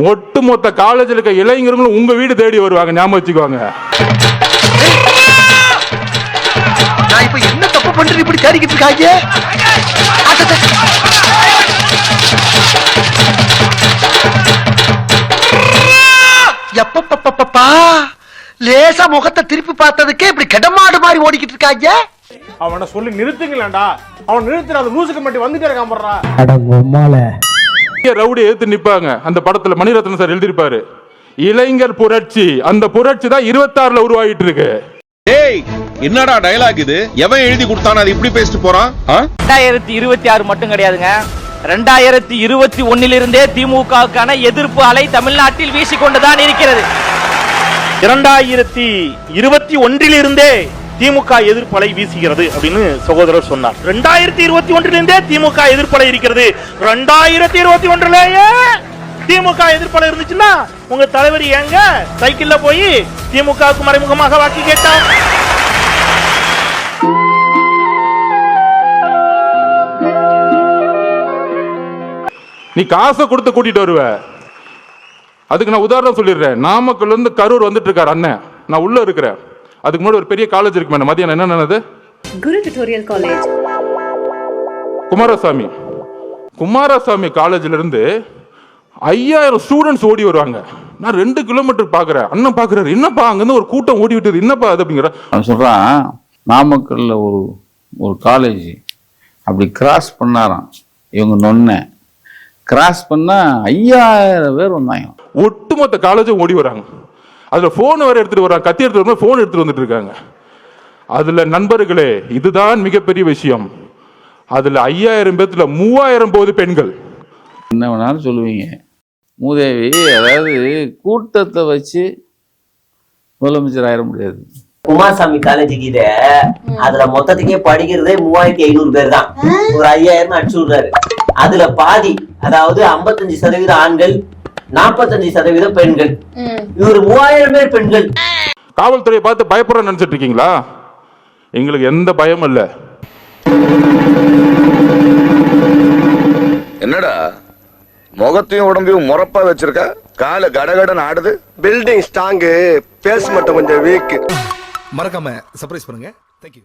ஒட்டுமொத்த காலேஜில் இருக்க இளைஞர்களும் உங்க வீடு தேடி வருவாங்க, ஞாபகம் வச்சுக்கோங்க. நான் இப்ப என்ன தப்பு பண்றேன் இப்படி தேடிக்கிட்டு இருக்காங்க? எப்பப்பா லேசா முகத்தை திருப்பி பார்த்ததுக்கே இப்படி கடமாடு மாதிரி ஓடிக்கிட்டு இருக்காங்க. அவனை சொல்லி நிறுத்துங்களேன்டா. அவன் நிறுத்துற அந்த லூசுக்கு மட்டும் வந்துட்டே இருக்கான் போடுறா. ரவுடி எடுத்து நிப்பாங்க. அந்த படத்துல மணிரத்னம் சார் எழுதியிருப்பாரு, இளைஞர் புரட்சி. அந்த புரட்சி தான் 26ல உருவாகிட்டு இருக்கு. ஏய், என்னடா டயலாக் இது? எவன் எழுதி கொடுத்தானே அது இப்படி பேசிட்டு போறான்? 2026 மட்டும் கிடையாதுங்க, 2021 திமுகவுக்கான எதிர்ப்பு அலை தமிழ்நாட்டில் வீசிக்கொண்டுதான் இருக்கிறது. 2021 திமுக எதிர்ப்பலை வீசுகிறது அப்படின்னு சகோதரர் சொன்னார். 2021 திமுக எதிர்ப்பலை இருக்கிறது. 2021 திமுக எதிர்ப்பலை இருந்துச்சுன்னா உங்க தலைவர் ஏங்க சைக்கிள்ல போய் திமுகவுக்கு மறைமுகமாக வாக்கு கேட்டார்? நீ காசை கொடுத்து கூட்டிட்டு வருவ. அதுக்கு நான் உதாரணம் சொல்லிடுறேன். நாமக்கல்ல இருந்து கரூர் வந்துட்டு இருக்காரு அண்ணன், நான் உள்ள இருக்கிறேன். அதுக்கு முன்னாடி ஒரு பெரிய காலேஜ் இருக்கு மேடம், மதியம் என்னது, குரு டியூட்டோரியல் காலேஜ், குமாரசாமி காலேஜ்ல இருந்து 5000 ஸ்டூடெண்ட்ஸ் ஓடி வருவாங்க. நான் 2 கிலோமீட்டர் பாக்குறேன், அண்ணன் பாக்குறாரு, என்னப்பா அங்கிருந்து ஒரு கூட்டம் ஓடி விட்டது, என்னப்பா அது அப்படிங்கிற. அவன் சொல்றான், நாமக்கல்ல ஒரு காலேஜ் அப்படி கிராஸ் பண்ணாராம். இவங்க நொன்ன கிராஸ் பண்ணா 5000 பேர் வந்தாங்க. ஒட்டுமொத்த காலேஜும் ஓடி வராங்க. அதுல போன் வேற எடுத்துட்டு வராங்க, கத்தி எடுத்துட்டு போன் எடுத்துட்டு வந்துட்டு இருக்காங்க. அதுல நண்பர்களே, இதுதான் மிகப்பெரிய விஷயம். அதுல 5000 பேர்த்துல 3000 போது பெண்கள். என்ன வேணாலும் சொல்லுவீங்க மூதேவி, அதாவது கூட்டத்தை வச்சு முதலமைச்சர் ஆயிட முடியாது. குமாரசாமி காலேஜுக்கு இத அதுல மொத்தத்துக்கே படிக்கிறதே 3500 பேர் தான். ஒரு 5000 அடிச்சு விடுறாரு. அதுல பாதி, அதாவது 55% ஆண்கள், 45% பெண்கள். இவரு 3000 பேர் பெண்கள். காவல்துறையை பார்த்து பயப்படுற நினைச்சிட்டு இருக்கீங்களா? எங்களுக்கு எந்த பயமும் இல்ல. என்னடா முகத்தையும் உடம்பையும் முறப்பா வச்சிருக்க? கால கடகடன் ஆடுது. பில்டிங் ஸ்ட்ராங், பேஸ் மட்டும் கொஞ்சம் வீக். மறக்காம சர்ப்ரைஸ் பண்ணுங்க.